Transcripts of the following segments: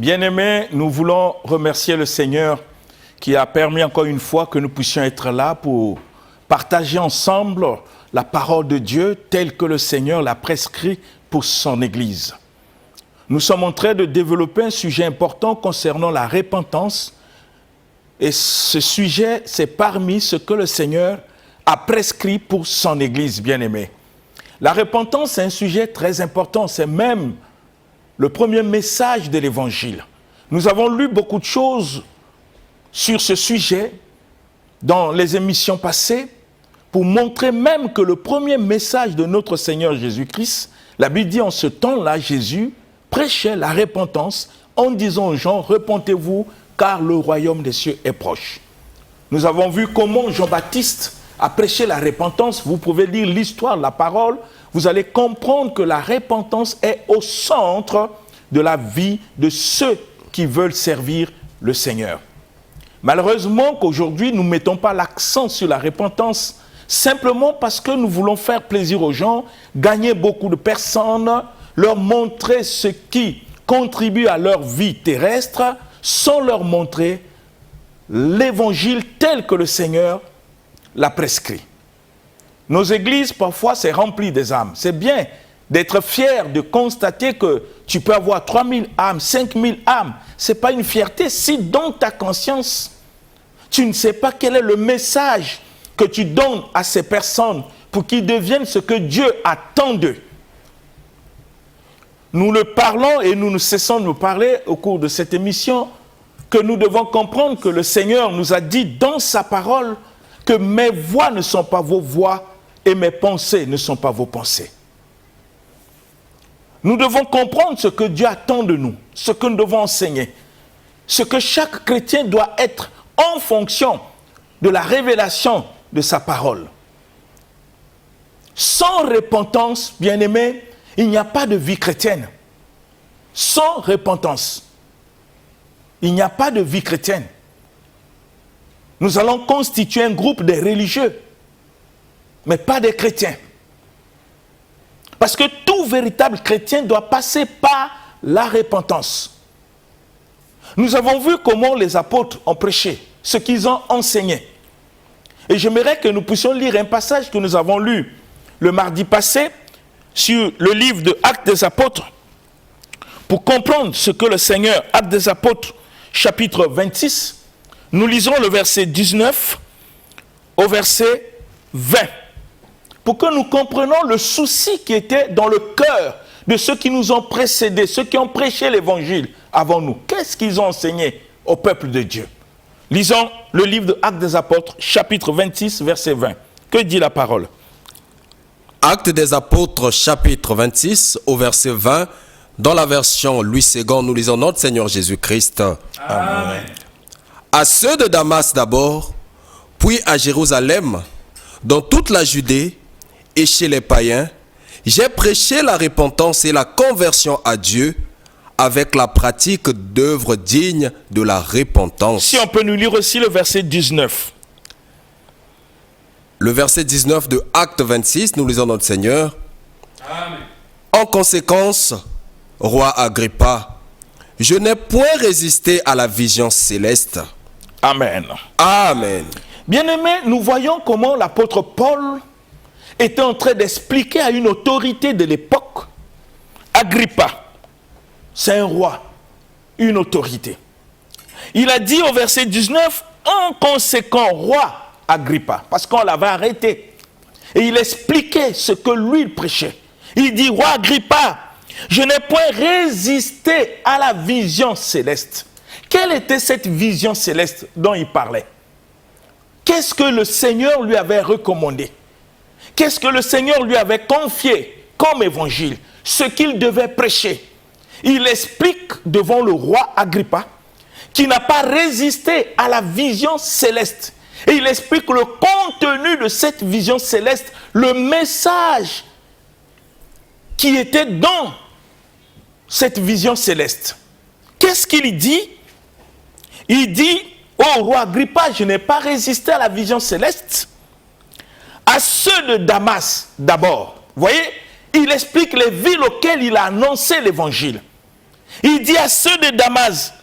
Bien-aimés, nous voulons remercier le Seigneur qui a permis encore une fois que nous puissions être là pour partager ensemble la parole de Dieu telle que le Seigneur l'a prescrit pour son Église. Nous sommes en train de développer un sujet important concernant la repentance. Et ce sujet, c'est parmi ce que le Seigneur a prescrit pour son Église, bien-aimée. La repentance, c'est un sujet très important. C'est même le premier message de l'Évangile. Nous avons lu beaucoup de choses sur ce sujet dans les émissions passées pour montrer même que le premier message de notre Seigneur Jésus-Christ, la Bible dit en ce temps-là, Jésus prêchait la repentance en disant aux gens, repentez-vous car le royaume des cieux est proche. Nous avons vu comment Jean-Baptiste a prêché la repentance. Vous pouvez lire l'histoire, la parole. Vous allez comprendre que la repentance est au centre de la vie de ceux qui veulent servir le Seigneur. Malheureusement qu'aujourd'hui, nous ne mettons pas l'accent sur la repentance simplement parce que nous voulons faire plaisir aux gens, gagner beaucoup de personnes, leur montrer ce qui contribue à leur vie terrestre sans leur montrer l'évangile tel que le Seigneur l'a prescrit. Nos églises, parfois, c'est rempli des âmes. C'est bien d'être fier de constater que tu peux avoir 3000 âmes, 5000 âmes. Ce n'est pas une fierté si dans ta conscience, tu ne sais pas quel est le message que tu donnes à ces personnes pour qu'ils deviennent ce que Dieu attend d'eux. Nous le parlons et nous ne cessons de nous parler au cours de cette émission que nous devons comprendre que le Seigneur nous a dit dans sa parole que mes voix ne sont pas vos voix et mes pensées ne sont pas vos pensées. Nous devons comprendre ce que Dieu attend de nous, ce que nous devons enseigner, ce que chaque chrétien doit être en fonction de la révélation de sa parole. Sans repentance, bien-aimés, il n'y a pas de vie chrétienne. Sans repentance, il n'y a pas de vie chrétienne. Nous allons constituer un groupe de religieux, mais pas des chrétiens. Parce que tout véritable chrétien doit passer par la repentance. Nous avons vu comment les apôtres ont prêché, ce qu'ils ont enseigné. Et j'aimerais que nous puissions lire un passage que nous avons lu le mardi passé sur le livre de Actes des Apôtres pour comprendre ce que le Seigneur, Actes des Apôtres, chapitre 26, nous lisons le verset 19 au verset 20 pour que nous comprenions le souci qui était dans le cœur de ceux qui nous ont précédés, ceux qui ont prêché l'évangile avant nous. Qu'est-ce qu'ils ont enseigné au peuple de Dieu? Lisons le livre de Actes des Apôtres, chapitre 26, verset 20. Que dit la parole? Actes des Apôtres, chapitre 26, au verset 20, dans la version Louis II, nous lisons notre Seigneur Jésus-Christ. Amen. À ceux de Damas d'abord, puis à Jérusalem, dans toute la Judée et chez les païens, j'ai prêché la repentance et la conversion à Dieu avec la pratique d'œuvres dignes de la repentance. Si on peut nous lire aussi le verset 19. Le verset 19 de Acte 26, nous lisons notre Seigneur. Amen. En conséquence, roi Agrippa, je n'ai point résisté à la vision céleste. Amen. Amen. Bien-aimés, nous voyons comment l'apôtre Paul était en train d'expliquer à une autorité de l'époque, Agrippa, c'est un roi, une autorité. Il a dit au verset 19, en conséquent, roi Agrippa, parce qu'on l'avait arrêté. Et il expliquait ce que lui prêchait. Il dit, roi Agrippa, je n'ai point résisté à la vision céleste. Quelle était cette vision céleste dont il parlait? Qu'est-ce que le Seigneur lui avait recommandé? Qu'est-ce que le Seigneur lui avait confié comme évangile? Ce qu'il devait prêcher. Il explique devant le roi Agrippa qui n'a pas résisté à la vision céleste. Et il explique le contenu de cette vision céleste, le message qui était dans cette vision céleste. Qu'est-ce qu'il dit? Il dit, oh roi Agrippa, je n'ai pas résisté à la vision céleste, à ceux de Damas d'abord. Vous voyez, il explique les villes auxquelles il a annoncé l'évangile. Il dit à ceux de Damas,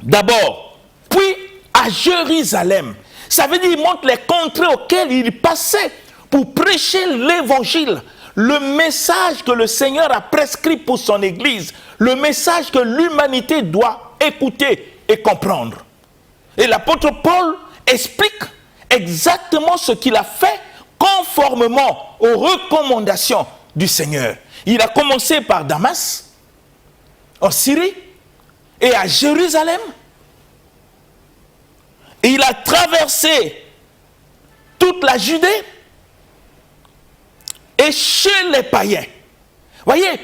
d'abord, puis à Jérusalem. Ça veut dire qu'il montre les contrées auxquelles il passait pour prêcher l'évangile, le message que le Seigneur a prescrit pour son Église, le message que l'humanité doit écouter et comprendre. Et l'apôtre Paul explique exactement ce qu'il a fait conformément aux recommandations du Seigneur. Il a commencé par Damas, en Syrie, et à Jérusalem. Et il a traversé toute la Judée et chez les païens. Voyez,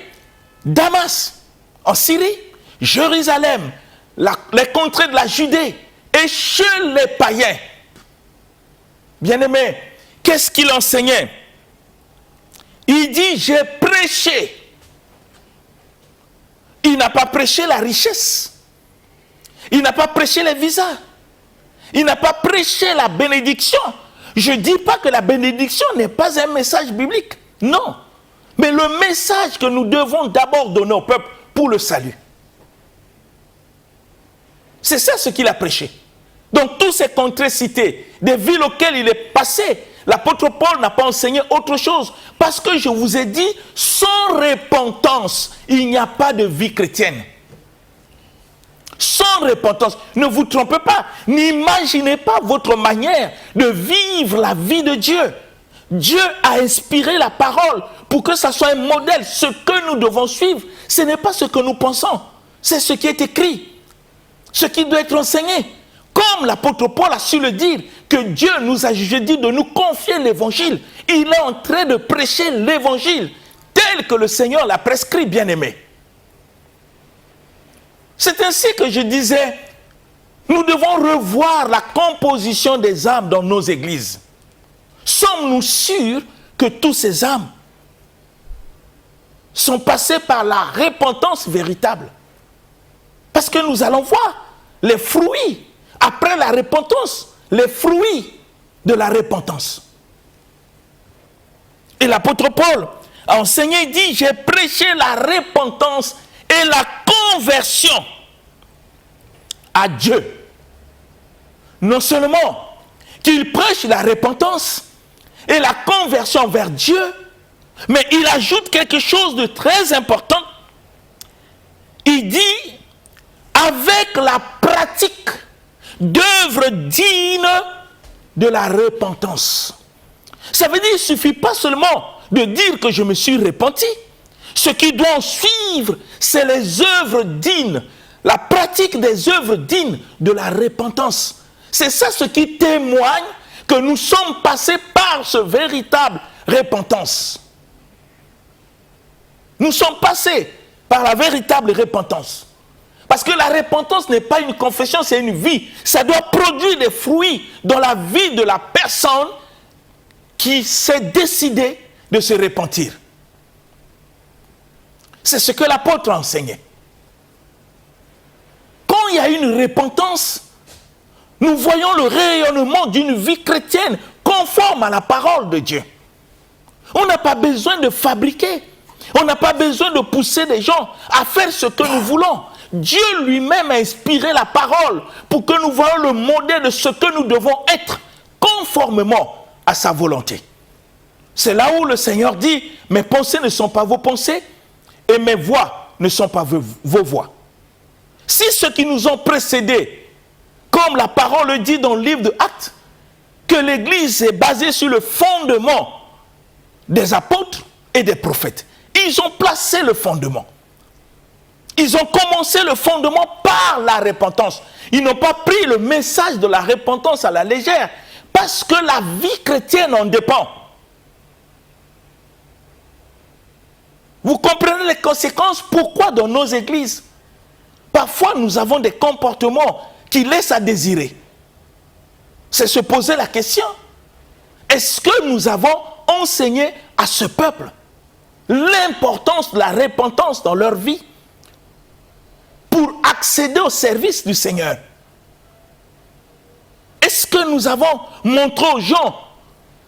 Damas, en Syrie, Jérusalem, les contrées de la Judée et chez les païens. Bien-aimés, qu'est-ce qu'il enseignait? Il dit, j'ai prêché. Il n'a pas prêché la richesse. Il n'a pas prêché les visas. Il n'a pas prêché la bénédiction. Je ne dis pas que la bénédiction n'est pas un message biblique. Non. Mais le message que nous devons d'abord donner au peuple pour le salut. C'est ça ce qu'il a prêché. Donc tous ces contrées citées, des villes auxquelles il est passé, l'apôtre Paul n'a pas enseigné autre chose. Parce que je vous ai dit, sans repentance, il n'y a pas de vie chrétienne. Sans repentance, ne vous trompez pas, n'imaginez pas votre manière de vivre la vie de Dieu. Dieu a inspiré la parole pour que ça soit un modèle. Ce que nous devons suivre, ce n'est pas ce que nous pensons, c'est ce qui est écrit, ce qui doit être enseigné. Comme l'apôtre Paul a su le dire, que Dieu nous a jugé dit de nous confier l'évangile. Il est en train de prêcher l'évangile tel que le Seigneur l'a prescrit, bien-aimé. C'est ainsi que je disais, nous devons revoir la composition des âmes dans nos églises. Sommes-nous sûrs que tous ces âmes sont passées par la repentance véritable? Parce que nous allons voir les fruits, après la repentance, les fruits de la repentance. Et l'apôtre Paul a enseigné, il dit, j'ai prêché la repentance et la conversion à Dieu. Non seulement qu'il prêche la repentance et la conversion vers Dieu, mais il ajoute quelque chose de très important. Il dit, avec la pratique d'œuvres dignes de la repentance. Ça veut dire qu'il ne suffit pas seulement de dire que je me suis repenti. Ce qui doit en suivre, c'est les œuvres dignes, la pratique des œuvres dignes de la repentance. C'est ça ce qui témoigne que nous sommes passés par ce véritable repentance. Nous sommes passés par la véritable repentance. Parce que la repentance n'est pas une confession, c'est une vie. Ça doit produire des fruits dans la vie de la personne qui s'est décidée de se repentir. C'est ce que l'apôtre a enseigné. Quand il y a une repentance, nous voyons le rayonnement d'une vie chrétienne conforme à la parole de Dieu. On n'a pas besoin de fabriquer. On n'a pas besoin de pousser des gens à faire ce que nous voulons. Dieu lui-même a inspiré la parole pour que nous voyions le modèle de ce que nous devons être conformément à sa volonté. C'est là où le Seigneur dit, mes pensées ne sont pas vos pensées et mes voix ne sont pas vos voix. Si ceux qui nous ont précédés, comme la parole le dit dans le livre de Actes, que l'Église est basée sur le fondement des apôtres et des prophètes, ils ont placé le fondement. Ils ont commencé le fondement par la repentance. Ils n'ont pas pris le message de la repentance à la légère, parce que la vie chrétienne en dépend. Vous comprenez les conséquences? Pourquoi dans nos églises, parfois nous avons des comportements qui laissent à désirer? C'est se poser la question. Est-ce que nous avons enseigné à ce peuple l'importance de la repentance dans leur vie pour accéder au service du Seigneur? Est-ce que nous avons montré aux gens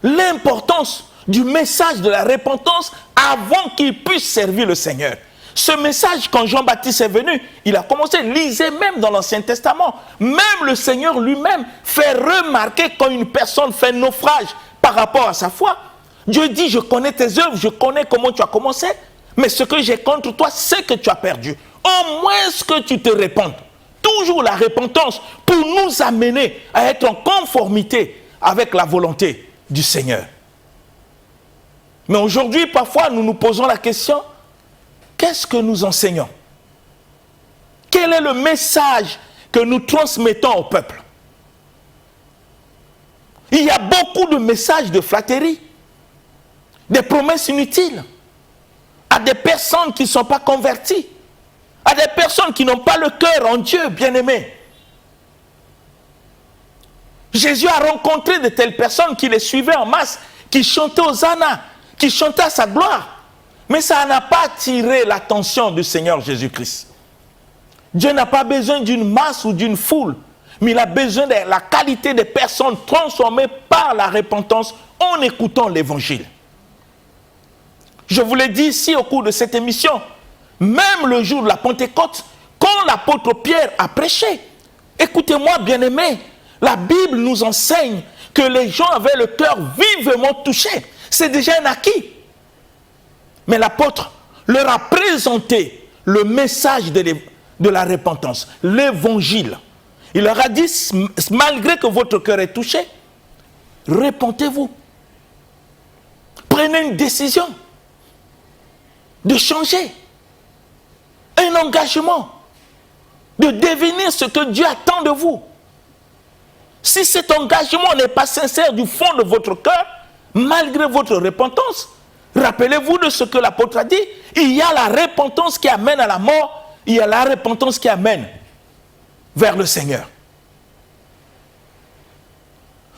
l'importance du message de la repentance avant qu'ils puissent servir le Seigneur? Ce message, quand Jean-Baptiste est venu, il a commencé, lisez même dans l'Ancien Testament. Même le Seigneur lui-même fait remarquer quand une personne fait naufrage par rapport à sa foi. Dieu dit, je connais tes œuvres, je connais comment tu as commencé, mais ce que j'ai contre toi, c'est que tu as perdu. Au moins que tu te répandes. Toujours la repentance pour nous amener à être en conformité avec la volonté du Seigneur. Mais aujourd'hui, parfois, nous nous posons la question, qu'est-ce que nous enseignons? Quel est le message que nous transmettons au peuple? Il y a beaucoup de messages de flatterie, des promesses inutiles, à des personnes qui ne sont pas converties, à des personnes qui n'ont pas le cœur en Dieu, bien-aimés. Jésus a rencontré de telles personnes qui les suivaient en masse, qui chantaient Hosanna, qui chantaient à sa gloire. Mais ça n'a pas attiré l'attention du Seigneur Jésus-Christ. Dieu n'a pas besoin d'une masse ou d'une foule, mais il a besoin de la qualité des personnes transformées par la repentance en écoutant l'évangile. Je vous l'ai dit ici au cours de cette émission, même le jour de la Pentecôte, quand l'apôtre Pierre a prêché, écoutez-moi bien-aimés, la Bible nous enseigne que les gens avaient le cœur vivement touché. C'est déjà un acquis. Mais l'apôtre leur a présenté le message de la repentance, l'évangile. Il leur a dit, malgré que votre cœur est touché, repentez-vous. Prenez une décision de changer. Un engagement de devenir ce que Dieu attend de vous. Si cet engagement n'est pas sincère du fond de votre cœur, malgré votre repentance, rappelez-vous de ce que l'apôtre a dit, il y a la repentance qui amène à la mort, il y a la repentance qui amène vers le Seigneur.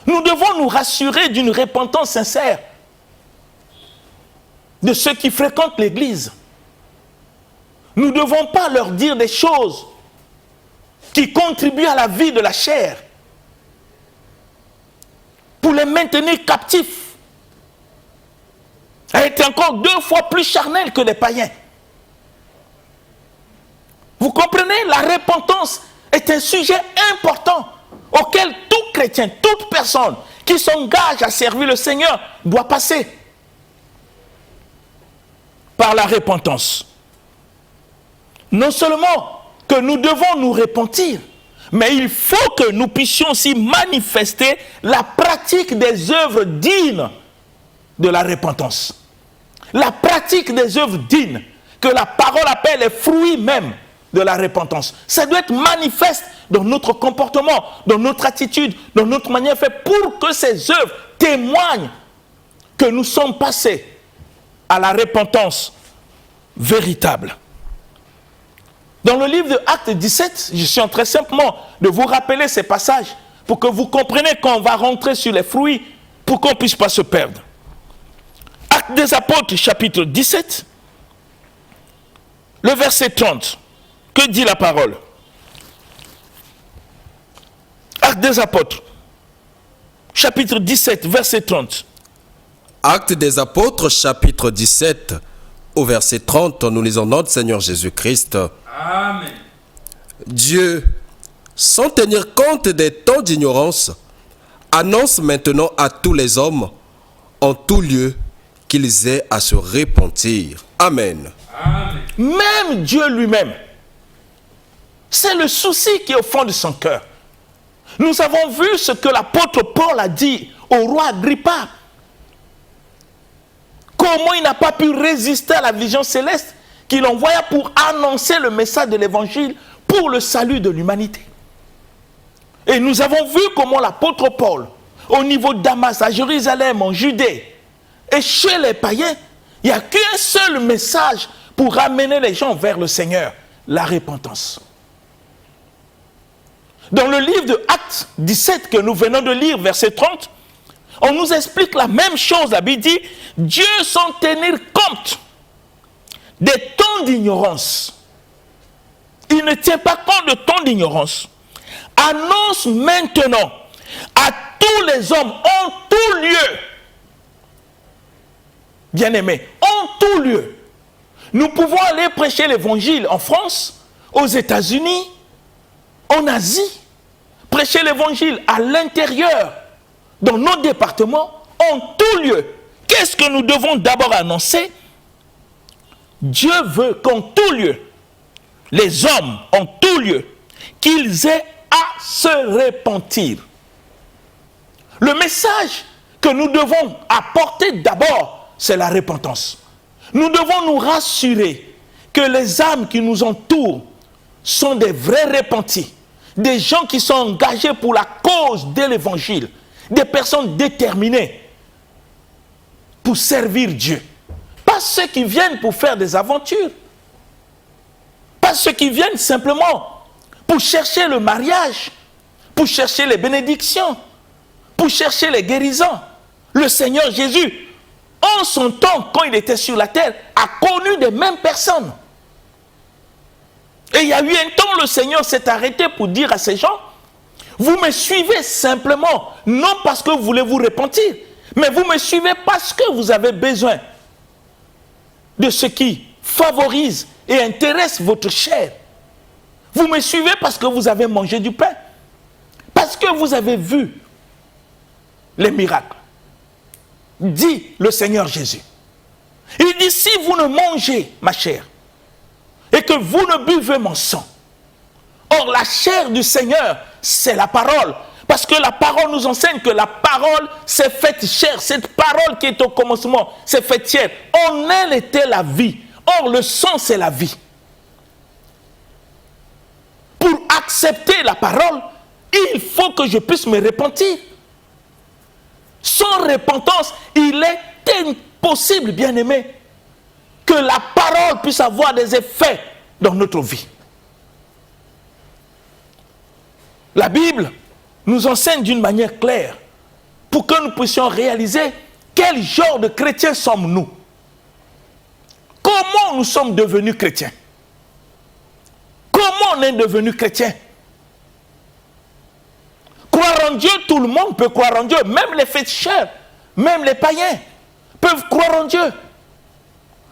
Nous devons nous rassurer d'une repentance sincère de ceux qui fréquentent l'église. Nous ne devons pas leur dire des choses qui contribuent à la vie de la chair pour les maintenir captifs, à être encore 2 fois plus charnels que les païens. Vous comprenez? La repentance est un sujet important auquel tout chrétien, toute personne qui s'engage à servir le Seigneur doit passer par la repentance. Non seulement que nous devons nous repentir, mais il faut que nous puissions aussi manifester la pratique des œuvres dignes de la repentance. La pratique des œuvres dignes, que la parole appelle les fruits même de la repentance. Ça doit être manifeste dans notre comportement, dans notre attitude, dans notre manière de faire, pour que ces œuvres témoignent que nous sommes passés à la repentance véritable. Dans le livre de Actes 17, je suis en train simplement de vous rappeler ces passages pour que vous compreniez quand on va rentrer sur les fruits, pour qu'on ne puisse pas se perdre. Actes des Apôtres, chapitre 17, le verset 30. Que dit la parole? Actes des Apôtres, chapitre 17, verset 30. Actes des Apôtres, chapitre 17, au verset 30, nous lisons notre Seigneur Jésus-Christ. Amen. Dieu, sans tenir compte des temps d'ignorance, annonce maintenant à tous les hommes, en tout lieu, qu'ils aient à se repentir. Amen. Amen. Même Dieu lui-même, c'est le souci qui est au fond de son cœur. Nous avons vu ce que l'apôtre Paul a dit au roi Agrippa. Comment il n'a pas pu résister à la vision céleste qu'il envoya pour annoncer le message de l'évangile pour le salut de l'humanité. Et nous avons vu comment l'apôtre Paul, au niveau de Damas, à Jérusalem, en Judée, et chez les païens, il n'y a qu'un seul message pour ramener les gens vers le Seigneur, la repentance. Dans le livre de Actes 17 que nous venons de lire, verset 30, on nous explique la même chose. La Bible dit, Dieu sans tenir compte des temps d'ignorance. Il ne tient pas compte de temps d'ignorance. Annonce maintenant à tous les hommes, en tout lieu, bien-aimés, en tout lieu, Nous pouvons aller prêcher l'évangile en France, aux États-Unis, en Asie, prêcher l'évangile à l'intérieur, dans nos départements, en tout lieu. Qu'est-ce que nous devons d'abord annoncer? Dieu veut qu'en tout lieu, les hommes en tout lieu, qu'ils aient à se repentir. Le message que nous devons apporter d'abord, c'est la repentance. Nous devons nous rassurer que les âmes qui nous entourent sont des vrais repentis, des gens qui sont engagés pour la cause de l'évangile, des personnes déterminées pour servir Dieu. Pas ceux qui viennent pour faire des aventures, pas ceux qui viennent simplement pour chercher le mariage, pour chercher les bénédictions, pour chercher les guérisons. Le Seigneur Jésus, en son temps, quand il était sur la terre, a connu des mêmes personnes. Et il y a eu un temps, le Seigneur s'est arrêté pour dire à ces gens, vous me suivez simplement, non parce que vous voulez vous repentir, mais vous me suivez parce que vous avez besoin de ce qui favorise et intéresse votre chair. Vous me suivez parce que vous avez mangé du pain, parce que vous avez vu les miracles. Dit le Seigneur Jésus. Il dit, si vous ne mangez ma chair et que vous ne buvez mon sang, or la chair du Seigneur, c'est la parole. Parce que la parole nous enseigne que la parole s'est faite chair. Cette parole qui est au commencement s'est faite chair. En elle était la vie. Or le sang, c'est la vie. Pour accepter la parole, il faut que je puisse me repentir. Sans repentance, il est impossible, bien-aimé, que la parole puisse avoir des effets dans notre vie. La Bible nous enseigne d'une manière claire pour que nous puissions réaliser quel genre de chrétiens sommes-nous. Comment nous sommes devenus chrétiens? Comment on est devenu chrétien? Croire en Dieu, tout le monde peut croire en Dieu. Même les féticheurs, même les païens peuvent croire en Dieu.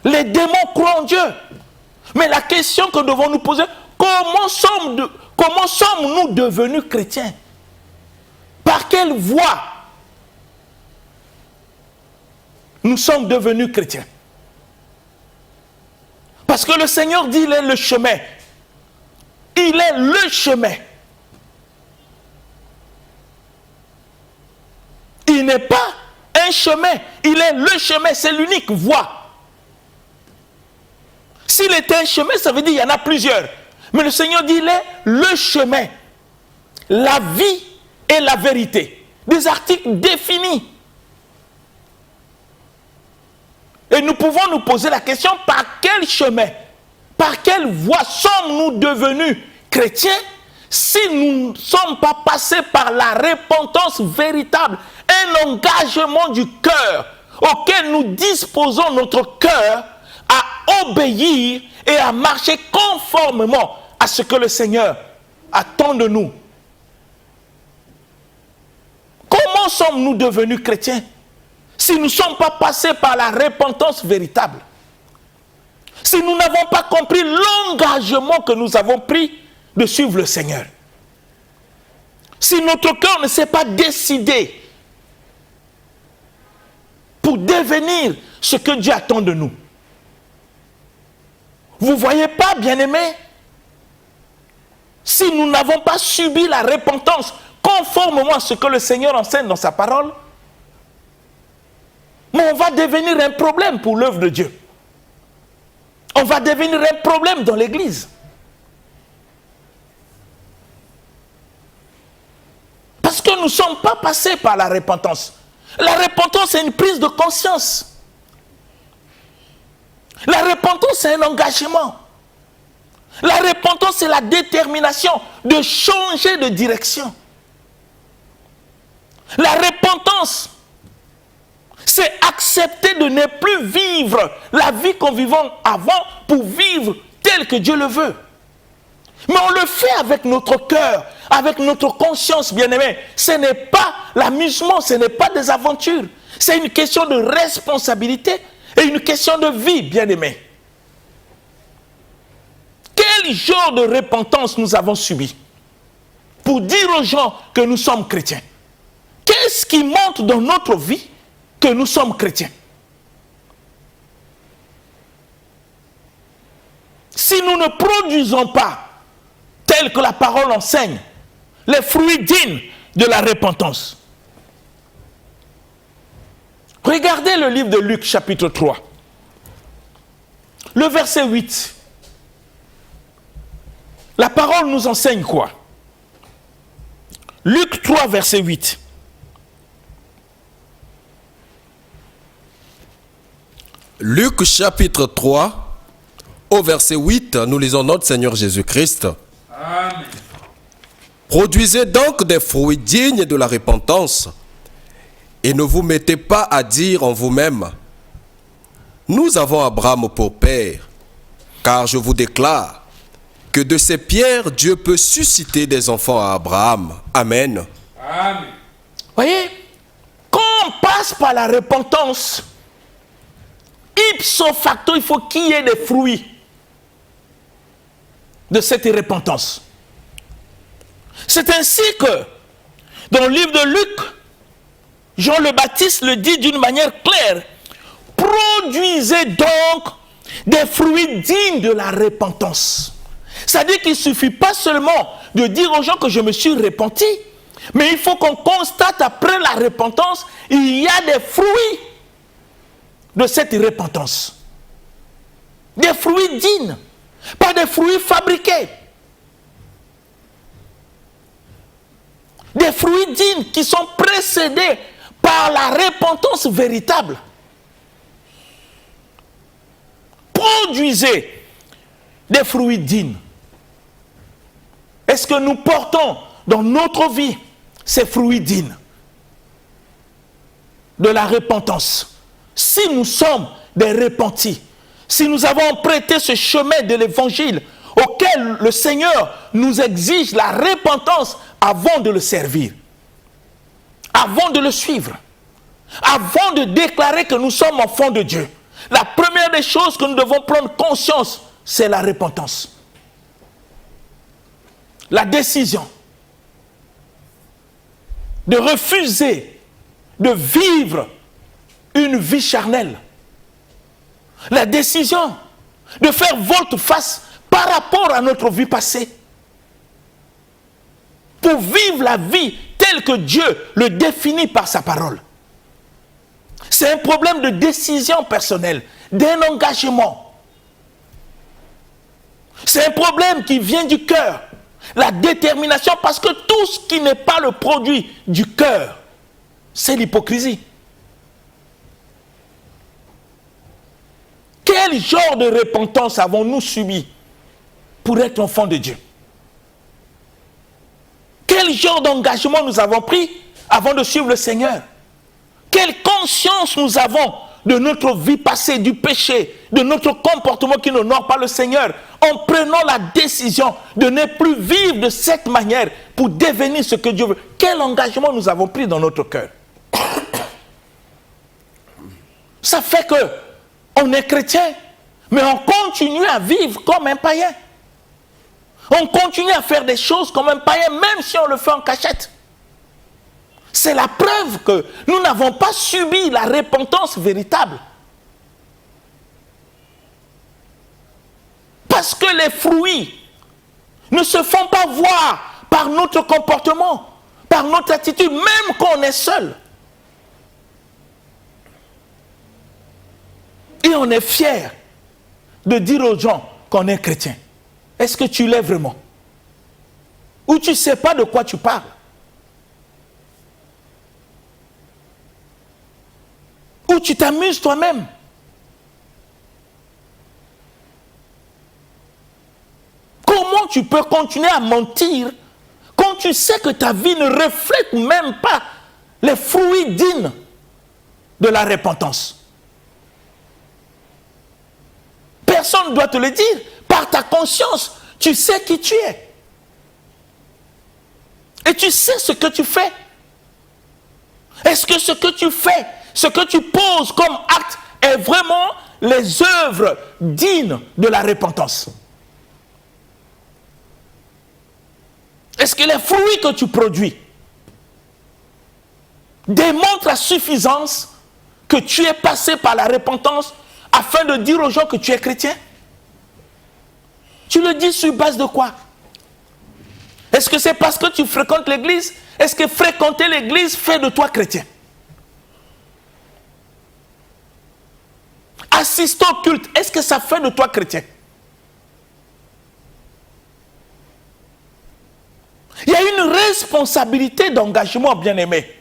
Les démons croient en Dieu. Mais la question que nous devons nous poser, comment sommes-nous devenus chrétiens? Par quelle voie nous sommes devenus chrétiens? Parce que le Seigneur dit, il est le chemin. Il est le chemin. Il n'est pas un chemin, il est le chemin, c'est l'unique voie. S'il était un chemin, ça veut dire qu'il y en a plusieurs. Mais le Seigneur dit, il est le chemin, la vie et la vérité. Des articles définis. Et nous pouvons nous poser la question, par quel chemin, par quelle voie sommes-nous devenus chrétiens si nous ne sommes pas passés par la repentance véritable, un engagement du cœur auquel nous disposons notre cœur à obéir et à marcher conformément à ce que le Seigneur attend de nous. Comment sommes-nous devenus chrétiens si nous ne sommes pas passés par la repentance véritable? Si nous n'avons pas compris l'engagement que nous avons pris de suivre le Seigneur? Si notre cœur ne s'est pas décidé pour devenir ce que Dieu attend de nous? Vous ne voyez pas, bien-aimés, si nous n'avons pas subi la repentance conformément à ce que le Seigneur enseigne dans sa parole, mais on va devenir un problème pour l'œuvre de Dieu. On va devenir un problème dans l'Église. Parce que nous ne sommes pas passés par la repentance. La repentance, c'est une prise de conscience. La repentance, c'est un engagement. La repentance, c'est la détermination de changer de direction. La repentance, c'est accepter de ne plus vivre la vie qu'on vivait avant pour vivre tel que Dieu le veut. Mais on le fait avec notre cœur, avec notre conscience, bien-aimé. Ce n'est pas l'amusement, ce n'est pas des aventures. C'est une question de responsabilité et une question de vie, bien-aimé. quel genre de repentance nous avons subi pour dire aux gens que nous sommes chrétiens? Qu'est-ce qui montre dans notre vie que nous sommes chrétiens? Si nous ne produisons pas, tel que la parole enseigne, les fruits dignes de la repentance. Regardez le livre de Luc, chapitre 3. Le verset 8. La parole nous enseigne quoi? Luc 3, verset 8. Luc chapitre 3, au verset 8, nous lisons notre Seigneur Jésus-Christ. Amen. Produisez donc des fruits dignes de la repentance, et ne vous mettez pas à dire en vous-même, nous avons Abraham pour père, car je vous déclare que de ces pierres, Dieu peut susciter des enfants à Abraham. Amen. Amen. Voyez, quand on passe par la repentance, ipso facto, il faut qu'il y ait des fruits de cette repentance. C'est ainsi que, dans le livre de Luc, Jean le Baptiste le dit d'une manière claire. Produisez donc des fruits dignes de la repentance. C'est-à-dire qu'il ne suffit pas seulement de dire aux gens que je me suis repenti, mais il faut qu'on constate après la repentance, il y a des fruits de cette repentance. Des fruits dignes, pas des fruits fabriqués. Des fruits dignes qui sont précédés par la repentance véritable. Produisez des fruits dignes. Est-ce que nous portons dans notre vie ces fruits dignes de la repentance? Si nous sommes des repentis, si nous avons prêté ce chemin de l'évangile auquel le Seigneur nous exige la repentance avant de le servir, avant de le suivre, avant de déclarer que nous sommes enfants de Dieu, la première des choses que nous devons prendre conscience, c'est la repentance. La décision de refuser de vivre une vie charnelle. La décision de faire volte-face par rapport à notre vie passée. Pour vivre la vie telle que Dieu le définit par sa parole. C'est un problème de décision personnelle, d'un engagement. C'est un problème qui vient du cœur. La détermination, parce que tout ce qui n'est pas le produit du cœur, c'est l'hypocrisie. Quel genre de repentance avons-nous subi pour être enfants de Dieu? Quel genre d'engagement nous avons pris avant de suivre le Seigneur? Quelle conscience nous avons de notre vie passée, du péché, de notre comportement qui n'honore pas le Seigneur, en prenant la décision de ne plus vivre de cette manière pour devenir ce que Dieu veut? Quel engagement nous avons pris dans notre cœur? Ça fait que on est chrétien, mais on continue à vivre comme un païen. On continue à faire des choses comme un païen, même si on le fait en cachette. C'est la preuve que nous n'avons pas subi la repentance véritable. Parce que les fruits ne se font pas voir par notre comportement, par notre attitude, même quand on est seul. Et on est fier de dire aux gens qu'on est chrétien. Est-ce que tu l'es vraiment? Ou tu ne sais pas de quoi tu parles? Ou tu t'amuses toi-même? Comment tu peux continuer à mentir quand tu sais que ta vie ne reflète même pas les fruits dignes de la repentance? Personne ne doit te le dire. Par ta conscience, tu sais qui tu es. Et tu sais ce que tu fais. Est-ce que ce que tu fais, ce que tu poses comme acte est vraiment les œuvres dignes de la repentance? Est-ce que les fruits que tu produis démontrent à suffisance que tu es passé par la repentance afin de dire aux gens que tu es chrétien? Tu le dis sur base de quoi? Est-ce que c'est parce que tu fréquentes l'église? Est-ce que fréquenter l'église fait de toi chrétien? Assister au culte, est-ce que ça fait de toi chrétien? Il y a une responsabilité d'engagement, bien-aimé.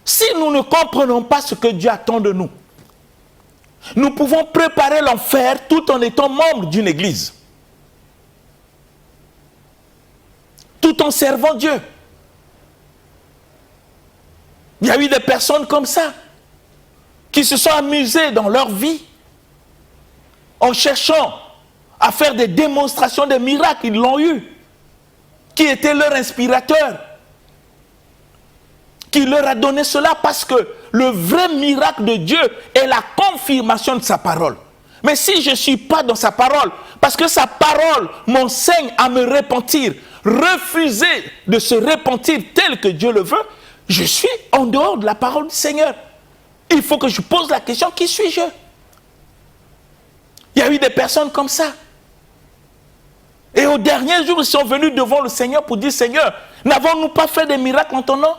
Si nous ne comprenons pas ce que Dieu attend de nous, nous pouvons préparer l'enfer tout en étant membres d'une église, tout en servant Dieu. Il y a eu des personnes comme ça qui se sont amusées dans leur vie en cherchant à faire des démonstrations de miracles. Ils l'ont eu. Qui était leur inspirateur, qui leur a donné cela, parce que le vrai miracle de Dieu est la confirmation de sa parole. Mais si je ne suis pas dans sa parole, parce que sa parole m'enseigne à me repentir, refuser de se repentir tel que Dieu le veut, je suis en dehors de la parole du Seigneur. Il faut que je pose la question, qui suis-je? Il y a eu des personnes comme ça. Et au dernier jour, ils sont venus devant le Seigneur pour dire, Seigneur, n'avons-nous pas fait des miracles en ton nom?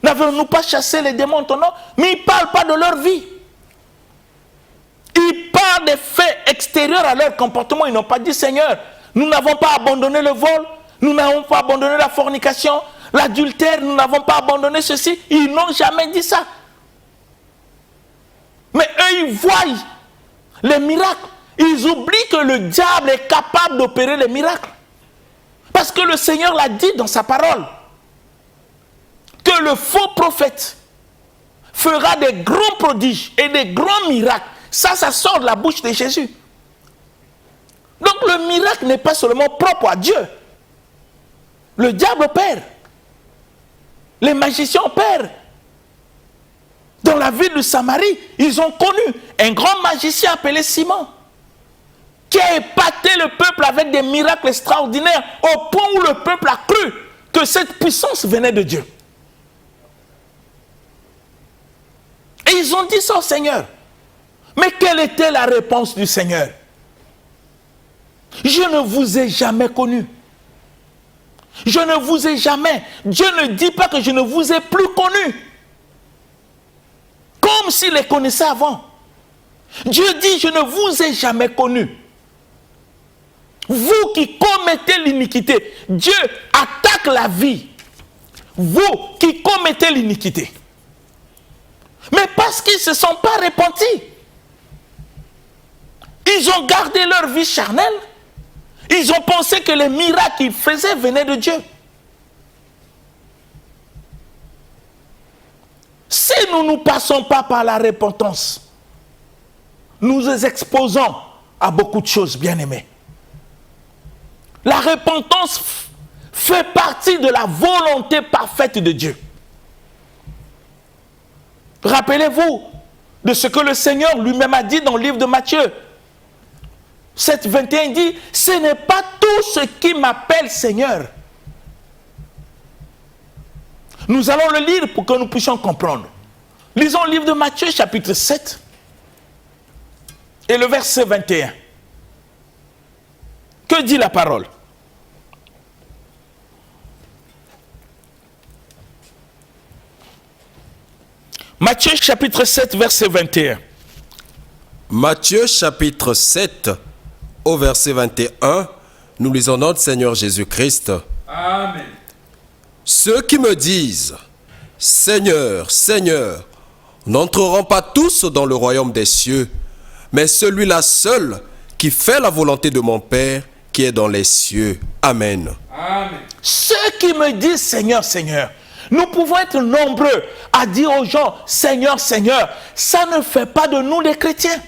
N'avons-nous pas chassé les démons en ton nom? Mais ils ne parlent pas de leur vie. Ils parlent des faits extérieurs à leur comportement. Ils n'ont pas dit, Seigneur, nous n'avons pas abandonné le vol, nous n'avons pas abandonné la fornication, l'adultère, nous n'avons pas abandonné ceci. Ils n'ont jamais dit ça. Mais eux, ils voient les miracles. Ils oublient que le diable est capable d'opérer les miracles. Parce que le Seigneur l'a dit dans sa parole. Que le faux prophète fera des grands prodiges et des grands miracles. Ça sort de la bouche de Jésus. Donc le miracle n'est pas seulement propre à Dieu. Le diable opère. Les magiciens opèrent. Dans la ville de Samarie, ils ont connu un grand magicien appelé Simon, qui a épaté le peuple avec des miracles extraordinaires, au point où le peuple a cru que cette puissance venait de Dieu. Et ils ont dit ça au Seigneur. Mais quelle était la réponse du Seigneur? Je ne vous ai jamais connu. Je ne vous ai jamais. Dieu ne dit pas que je ne vous ai plus connu. Comme s'il les connaissait avant. Dieu dit, je ne vous ai jamais connu. Vous qui commettez l'iniquité, Dieu attaque la vie. Vous qui commettez l'iniquité. Mais parce qu'ils ne se sont pas repentis. Ils ont gardé leur vie charnelle. Ils ont pensé que les miracles qu'ils faisaient venaient de Dieu. Si nous ne passons pas par la repentance, nous nous exposons à beaucoup de choses, bien-aimés. La repentance fait partie de la volonté parfaite de Dieu. Rappelez-vous de ce que le Seigneur lui-même a dit dans le livre de Matthieu 7, 21, il dit, ce n'est pas tout ce qui m'appelle Seigneur. Nous allons le lire pour que nous puissions comprendre. Lisons le livre de Matthieu chapitre 7 et le verset 21. Que dit la parole? Matthieu chapitre 7 verset 21. Matthieu chapitre 7 au verset 21, nous lisons notre Seigneur Jésus-Christ. Amen. Ceux qui me disent, Seigneur, Seigneur, n'entreront pas tous dans le royaume des cieux, mais celui-là seul qui fait la volonté de mon Père qui est dans les cieux. Amen. Amen. Ceux qui me disent Seigneur, Seigneur, nous pouvons être nombreux à dire aux gens Seigneur, Seigneur, ça ne fait pas de nous des chrétiens.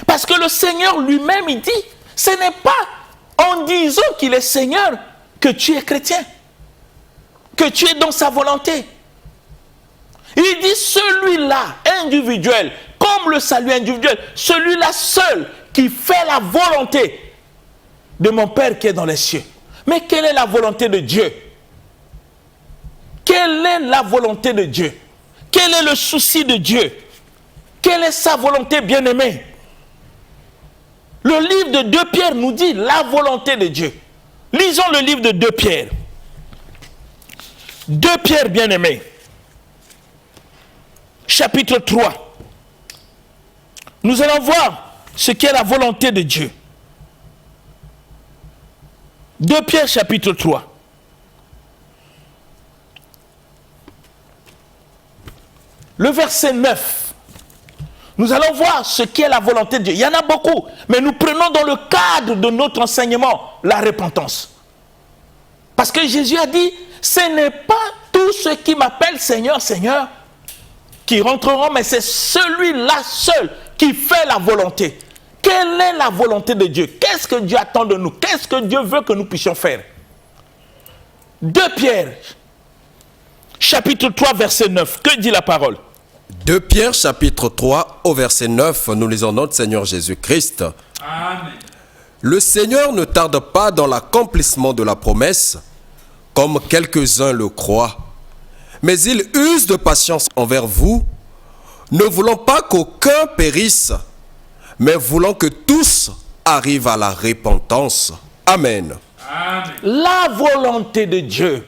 Parce que le Seigneur lui-même, il dit, ce n'est pas en disant qu'il est Seigneur que tu es chrétien, que tu es dans sa volonté. Il dit celui-là, individuel, comme le salut individuel, celui-là seul qui fait la volonté de mon Père qui est dans les cieux. Mais quelle est la volonté de Dieu? Quelle est la volonté de Dieu? Quel est le souci de Dieu? Quelle est sa volonté, bien-aimée? Le livre de 2 Pierre nous dit la volonté de Dieu. Lisons le livre de 2 Pierre. 2 Pierre, bien-aimé. Chapitre 3. Nous allons voir ce qu'est la volonté de Dieu. 2 Pierre, chapitre 3. Le verset 9. Nous allons voir ce qu'est la volonté de Dieu. Il y en a beaucoup, mais nous prenons dans le cadre de notre enseignement la repentance. Parce que Jésus a dit, ce n'est pas tous ceux qui m'appellent Seigneur, Seigneur, qui rentreront, mais c'est celui-là seul qui fait la volonté. Quelle est la volonté de Dieu? Qu'est-ce que Dieu attend de nous? Qu'est-ce que Dieu veut que nous puissions faire? 2 Pierre, chapitre 3, verset 9. Que dit la parole? 2 Pierre, chapitre 3, au verset 9, nous lisons notre Seigneur Jésus-Christ. Amen. Le Seigneur ne tarde pas dans l'accomplissement de la promesse, comme quelques-uns le croient, mais il use de patience envers vous, ne voulant pas qu'aucun périsse, mais voulant que tous arrivent à la repentance. Amen. Amen. La volonté de Dieu,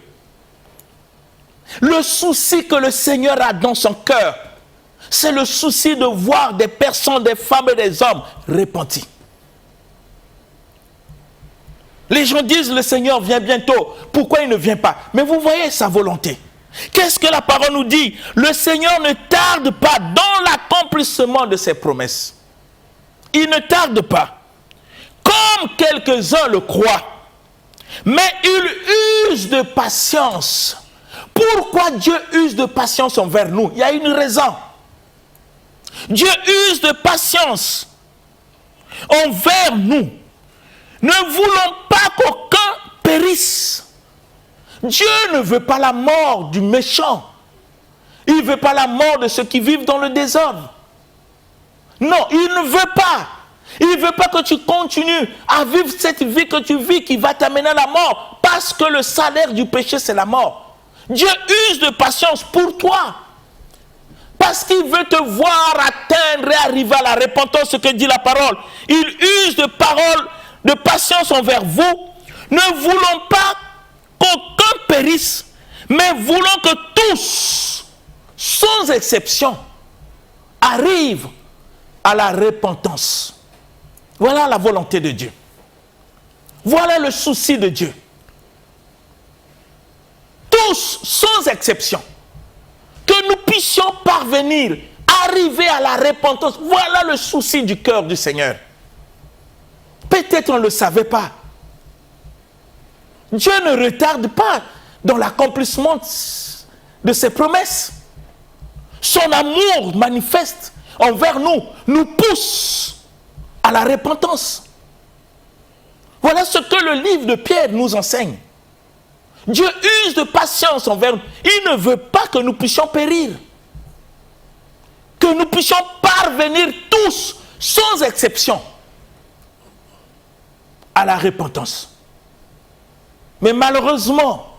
le souci que le Seigneur a dans son cœur, c'est le souci de voir des personnes, des femmes et des hommes repentis. Les gens disent, le Seigneur vient bientôt. Pourquoi il ne vient pas? Mais vous voyez sa volonté. Qu'est-ce que la parole nous dit? Le Seigneur ne tarde pas dans l'accomplissement de ses promesses. Il ne tarde pas. Comme quelques-uns le croient. Mais il use de patience. Pourquoi Dieu use de patience envers nous? Il y a une raison. Dieu use de patience envers nous. Ne voulons pas qu'aucun périsse. Dieu ne veut pas la mort du méchant. Il ne veut pas la mort de ceux qui vivent dans le désordre. Non, il ne veut pas. Il ne veut pas que tu continues à vivre cette vie que tu vis qui va t'amener à la mort. Parce que le salaire du péché, c'est la mort. Dieu use de patience pour toi. Parce qu'il veut te voir atteindre et arriver à la repentance, ce que dit la parole. Il use de patience envers vous, ne voulant pas qu'aucun périsse, mais voulant que tous, sans exception, arrivent à la repentance. Voilà la volonté de Dieu. Voilà le souci de Dieu. Tous, sans exception, que nous puissions parvenir, arriver à la repentance. Voilà le souci du cœur du Seigneur. Peut-être on ne le savait pas. Dieu ne retarde pas dans l'accomplissement de ses promesses. Son amour manifeste envers nous, nous pousse à la repentance. Voilà ce que le livre de Pierre nous enseigne. Dieu use de patience envers nous. Il ne veut pas que nous puissions périr. Que nous puissions parvenir tous, sans exception, à la repentance. Mais malheureusement,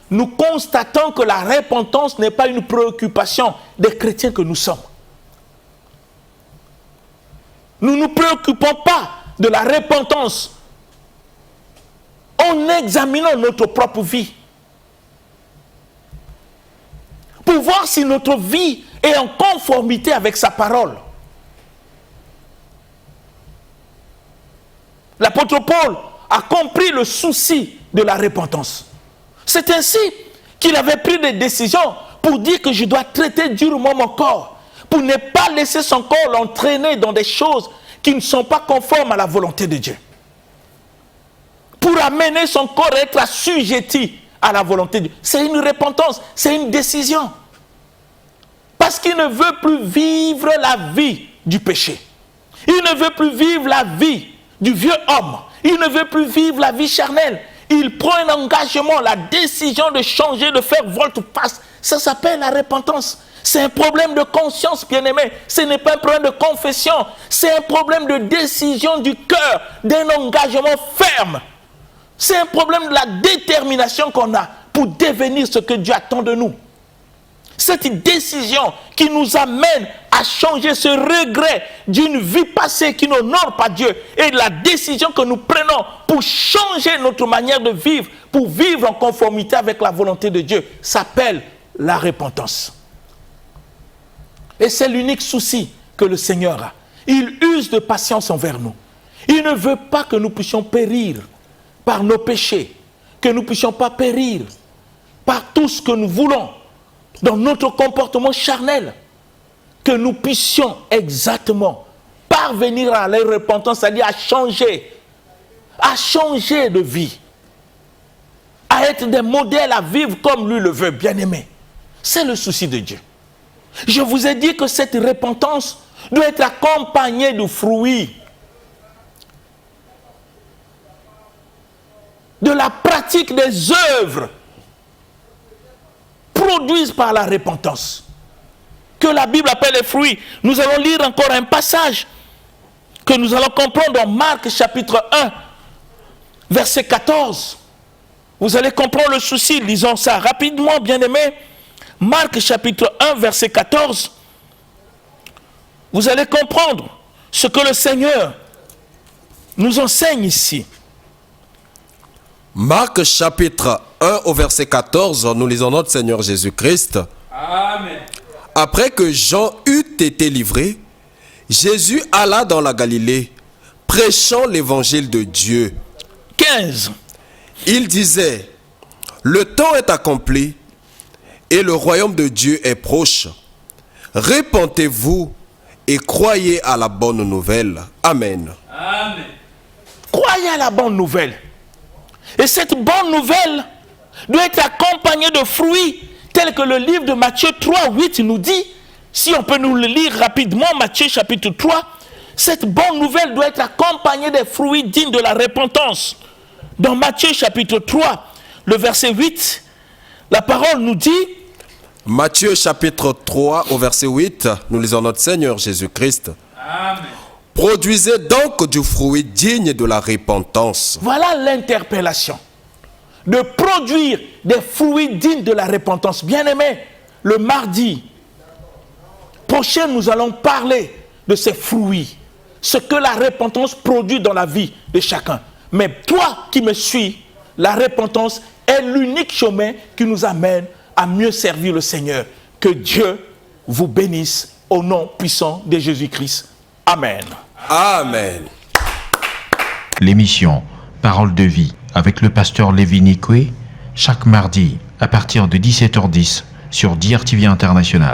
nous constatons que la repentance n'est pas une préoccupation des chrétiens que nous sommes. Nous ne nous préoccupons pas de la repentance en examinant notre propre vie. Pour voir si notre vie est en conformité avec sa parole. L'apôtre Paul a compris le souci de la repentance. C'est ainsi qu'il avait pris des décisions pour dire que je dois traiter durement mon corps, pour ne pas laisser son corps l'entraîner dans des choses qui ne sont pas conformes à la volonté de Dieu. Pour amener son corps à être assujetti à la volonté de Dieu. C'est une repentance, c'est une décision. Parce qu'il ne veut plus vivre la vie du péché. Il ne veut plus vivre la vie du vieux homme. Il ne veut plus vivre la vie charnelle. Il prend un engagement, la décision de changer, de faire volte-face. Ça s'appelle la repentance. C'est un problème de conscience, bien-aimé. Ce n'est pas un problème de confession. C'est un problème de décision du cœur, d'un engagement ferme. C'est un problème de la détermination qu'on a pour devenir ce que Dieu attend de nous. Cette décision qui nous amène à changer ce regret d'une vie passée qui n'honore pas Dieu et la décision que nous prenons pour changer notre manière de vivre, pour vivre en conformité avec la volonté de Dieu, s'appelle la repentance. Et c'est l'unique souci que le Seigneur a. Il use de patience envers nous. Il ne veut pas que nous puissions périr par nos péchés, que nous ne puissions pas périr par tout ce que nous voulons dans notre comportement charnel, que nous puissions exactement parvenir à la repentance, c'est-à-dire à changer de vie, à être des modèles à vivre comme lui le veut, bien-aimé. C'est le souci de Dieu. Je vous ai dit que cette repentance doit être accompagnée de fruits, de la pratique des œuvres produites par la repentance, que la Bible appelle les fruits. Nous allons lire encore un passage que nous allons comprendre dans Marc chapitre 1, verset 14. Vous allez comprendre le souci, lisons ça rapidement, bien-aimés. Marc chapitre 1, verset 14. Vous allez comprendre ce que le Seigneur nous enseigne ici. Marc chapitre 1 au verset 14, nous lisons notre Seigneur Jésus-Christ. Amen. Après que Jean eut été livré, Jésus alla dans la Galilée, prêchant l'évangile de Dieu. 15. Il disait, le temps est accompli et le royaume de Dieu est proche. Répentez-vous et croyez à la bonne nouvelle. Amen. Amen. Croyez à la bonne nouvelle. Et cette bonne nouvelle doit être accompagnée de fruits tels que le livre de Matthieu 3, 8 nous dit. Si on peut nous le lire rapidement, Matthieu chapitre 3, cette bonne nouvelle doit être accompagnée des fruits dignes de la repentance. Dans Matthieu chapitre 3, le verset 8, la parole nous dit... Matthieu chapitre 3 au verset 8, nous lisons notre Seigneur Jésus-Christ. Amen. Produisez donc du fruit digne de la repentance. Voilà l'interpellation. De produire des fruits dignes de la repentance. Bien-aimés, le mardi prochain, nous allons parler de ces fruits. Ce que la repentance produit dans la vie de chacun. Mais toi qui me suis, la repentance est l'unique chemin qui nous amène à mieux servir le Seigneur. Que Dieu vous bénisse au nom puissant de Jésus-Christ. Amen. Amen. L'émission Parole de vie avec le pasteur Lévi Nikwe, chaque mardi à partir de 17h10 sur DRTV International.